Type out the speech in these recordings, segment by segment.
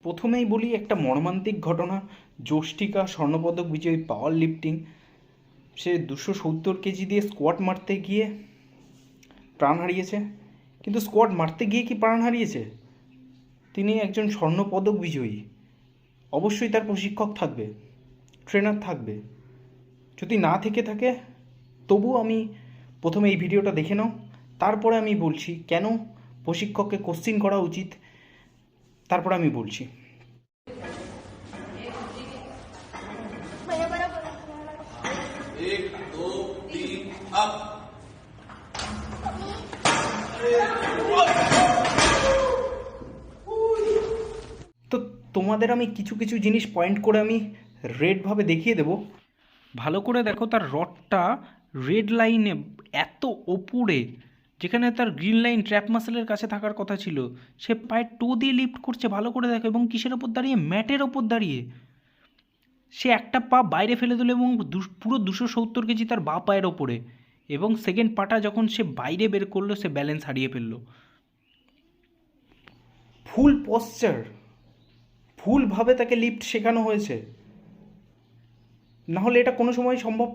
প্রথমেই বলি একটা মর্মান্তিক ঘটনা। যষ্টিকা স্বর্ণপদক বিজয়ী পাওয়ার লিফটিং, সে 270 কেজি দিয়ে স্কোয়াট মারতে গিয়ে প্রাণ হারিয়েছে। কিন্তু স্কোয়াট মারতে গিয়ে কি প্রাণ হারিয়েছে? তিনি একজন স্বর্ণপদক বিজয়ী, অবশ্যই তার প্রশিক্ষক থাকবে, ট্রেনার থাকবে। যদি না থেকে থাকে তবু আমি প্রথমে এই ভিডিওটা দেখে নাও, তারপরে আমি বলছি কেন প্রশিক্ষককে কোশ্চিন করা উচিত, তারপরে আমি বলছি। তো তোমাদের আমি কিছু কিছু জিনিস পয়েন্ট করে আমি রেডভাবে দেখিয়ে দেব। ভালো করে দেখো, তার রডটা রেড লাইনে এত ওপরে, যেখানে তার গ্রিন লাইন ট্র্যাপ মাসেলের কাছে থাকার কথা ছিল, সে পায়ের টো দিয়ে লিফট করছে। ভালো করে দেখো, এবং কিসের ওপর দাঁড়িয়ে? ম্যাটের ওপর দাঁড়িয়ে। সে একটা পা বাইরে ফেলে দিল এবং পুরো 270 কেজি তার বা পায়ের ওপরে, এবং সেকেন্ড পাটা যখন সে বাইরে বের করলো সে ব্যালেন্স হারিয়ে ফেললো। ফুল পশ্চার, ভুলভাবে তাকে লিফট শেখানো হয়েছে, নাহলে এটা কোনো সময় সম্ভব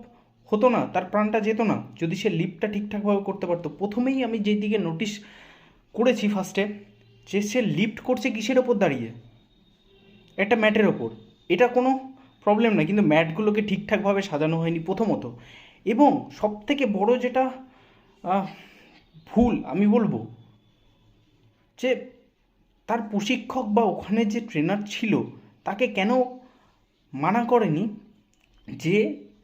হতো না, তার প্রাণটা যেত না যদি সে লিফটটা ঠিকঠাকভাবে করতে পারতো। প্রথমেই আমি যেই দিকে নোটিশ করেছি ফার্স্টে, যে সে লিফট করছে কিসের ওপর দাঁড়িয়ে? একটা ম্যাটের ওপর। এটা কোনো প্রবলেম না, কিন্তু ম্যাটগুলোকে ঠিকঠাকভাবে সাজানো হয়নি প্রথমত। এবং সবথেকে বড় যেটা ভুল আমি বলবো, যে তার প্রশিক্ষক বা ওখানে যে ট্রেনার ছিল তাকে কেন মানা করেনি যে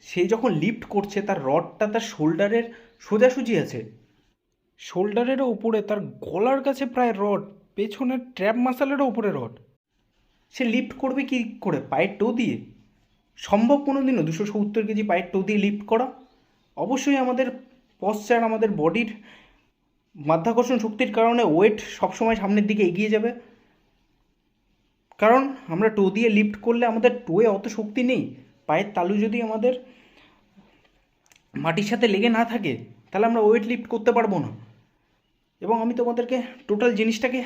সে যখন লিফট করছে তার রডটা তার শোল্ডারের সোজাসুজি আছে, শোল্ডারেরও উপরে, তার গলার কাছে প্রায় রড, পেছনের ট্র্যাপ মাসালেরও উপরে রড। সে লিফট করবে কি করে? পায়ের টো দিয়ে? সম্ভব কোনো দিনও 270 কেজি পায়ের টো দিয়ে লিফট করা? অবশ্যই আমাদের পশ্চার, আমাদের বডির মাধ্যাকর্ষণ শক্তির কারণে ওয়েট সবসময় সামনের দিকে এগিয়ে যাবে, কারণ আমরা টো দিয়ে লিফট করলে আমাদের টোয়ে অত শক্তি নেই। পায়ের তালু যদি আমাদের মাটির সাথে লেগে না থাকে তাহলে আমরা ওয়েট লিফট করতে পারবো না। এবং আমি তোমাদেরকে টোটাল জিনিসটাকে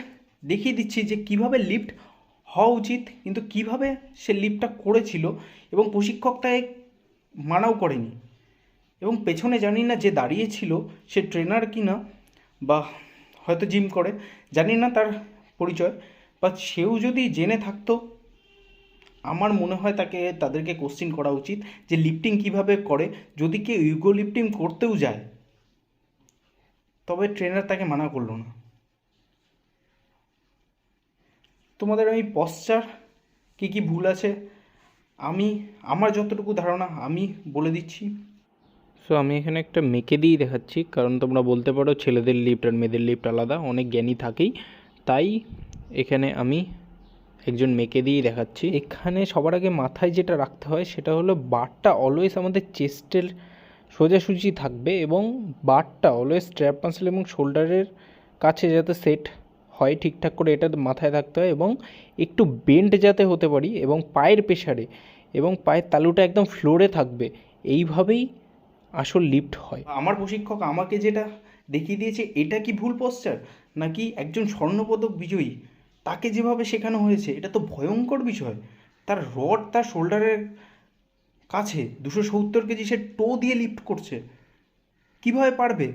দেখিয়ে দিচ্ছি যে কিভাবে লিফট হওয়া উচিত, কিন্তু কিভাবে সে লিফটটা করেছিল এবং প্রশিক্ষক তাই মানাও করেনি। এবং পেছনে জানি না যে দাঁড়িয়েছিল সে ট্রেনার কি না, বা হয়তো জিম করে, জানি না তার পরিচয়, বা সেও যদি জেনে থাকতো আমার মনে হয় তাদেরকে কোশ্চিন করা উচিত যে লিফটিং কিভাবে করে। যদি কেউ ইগো লিফটিং করতেও যায় তবে ট্রেনার তাকে মানা করলো না। তোমাদের আমি পশ্চার কী কী ভুল আছে আমার যতটুকু ধারণা আমি বলে দিচ্ছি। সো আমি এখানে একটা মেকে দিয়েই দেখাচ্ছি, কারণ তোমরা বলতে পারো ছেলেদের লিফট আর মেয়েদের লিফট আলাদা, অনেক জ্ঞানী থাকেই, তাই এখানে আমি একজন মেকে দিয়েই দেখাচ্ছি। এখানে সবার আগে মাথায় যেটা রাখতে হয় সেটা হলো বারটা অলওয়েজ আমাদের চেস্টের সোজাসুজি থাকবে, এবং বারটা অলওয়েজ স্ট্র্যাপ মাসল এবং শোল্ডারের কাছে যাতে সেট হয় ঠিকঠাক করে, এটা মাথায় থাকতে হয়। এবং একটু বেন্ড যাতে হতে পারি, এবং পায়ের প্রেশারে, এবং পায়ের তালুটা একদম ফ্লোরে থাকবে, এইভাবেই আসল লিফট হয়। আমার প্রশিক্ষক আমাকে যেটা দেখিয়ে দিয়েছে এটা কি ভুল পশ্চার, নাকি একজন স্বর্ণপদক বিজয়ী তাকে যেভাবে শেখানো হয়েছে এটা তো ভয়ঙ্কর বিষয়। তার রড তার শোল্ডারের কাছে, 270 কেজি সে টো দিয়ে লিফট করছে, কিভাবে পারবে?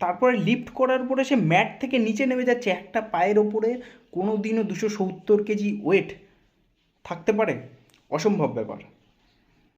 তারপরে লিফট করার পরে সে ম্যাট থেকে নিচে নেমে যাচ্ছে, একটা পায়ের ওপরে কোনো দিনও 270 কেজি ওয়েট থাকতে পারে? অসম্ভব ব্যাপার।